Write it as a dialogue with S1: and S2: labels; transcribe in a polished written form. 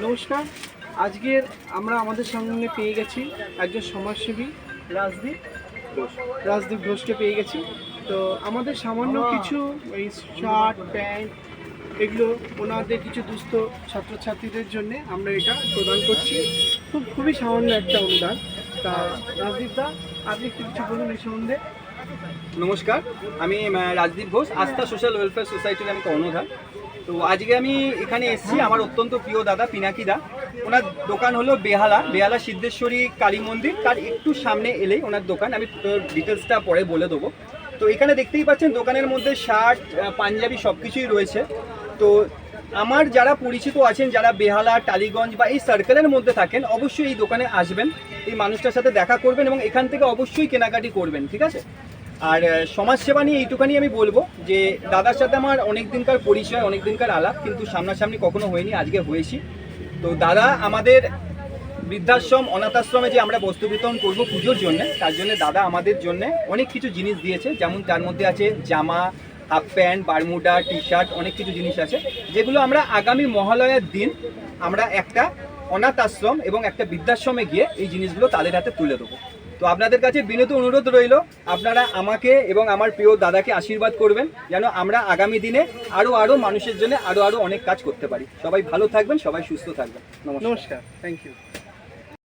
S1: নমস্কার। আজকের আমরা আমাদের সামনে পেয়ে গেছি একজন সমাজসেবী রাজদীপ ঘোষকে পেয়ে গেছি। তো আমাদের সামান্য কিছু এই শার্ট প্যান্ট এগুলো ওনাদের কিছু দুস্থ ছাত্রছাত্রীদের জন্য আমরা এটা প্রদান করছি। খুবই সামান্য একটা অনুদান। তা রাজদীপ দা, আপনি একটু কিছু বলুন এই সম্বন্ধে।
S2: নমস্কার, আমি রাজদীপ ঘোষ, আস্থা সোশ্যাল ওয়েলফেয়ার সোসাইটির আমি কর্ণধার। তো আজকে আমি এখানে এসেছি আমার অত্যন্ত প্রিয় দাদা পিনাকি দা। ওনার দোকান হলো বেহালা সিদ্ধেশ্বরী কালী মন্দির, তার একটু সামনে এলেই ওনার দোকান। আমি ডিটেলসটা পরে বলে দেবো। তো এখানে দেখতেই পাচ্ছেন দোকানের মধ্যে শার্ট পাঞ্জাবি সব কিছুই রয়েছে। তো আমার যারা পরিচিত আছেন, যারা বেহালা টালিগঞ্জ বা এই সার্কেলের মধ্যে থাকেন, অবশ্যই এই দোকানে আসবেন, এই মানুষটার সাথে দেখা করবেন এবং এখান থেকে অবশ্যই কেনাকাটি করবেন, ঠিক আছে? আর সমাজসেবা নিয়ে এইটুখানি আমি বলবো যে দাদার সাথে আমার অনেক দিনকার পরিচয়, অনেক দিনকার আলাপ, কিন্তু সামনাসামনি কখনো হয়নি, আজকে হয়েছি। তো দাদা আমাদের বৃদ্ধাশ্রম অনাথ আশ্রমে যে আমরা বস্ত্র বিতরণ করবো পুজোর জন্য, তার জন্য দাদা আমাদের জন্য অনেক কিছু জিনিস দিয়েছে। যেমন তার মধ্যে আছে জামা, half pant, Bermuda, T shirt, অনেক কিছু জিনিস আছে যেগুলো আমরা আগামী মহালয়ার দিন আমরা একটা অনাথ আশ্রম এবং একটা বৃদ্ধাশ্রমে গিয়ে এই জিনিসগুলো তাদের হাতে তুলে দেবো। তো আপনাদের কাছে বিনীত অনুরোধ রইল, আপনারা আমাকে এবং আমার প্রিয় দাদাকে আশীর্বাদ করবেন যেন আমরা আগামী দিনে আরও মানুষের জন্য আরও অনেক কাজ করতে পারি। সবাই ভালো থাকবেন, সবাই সুস্থ থাকবেন।
S1: নমস্কার, থ্যাংক ইউ।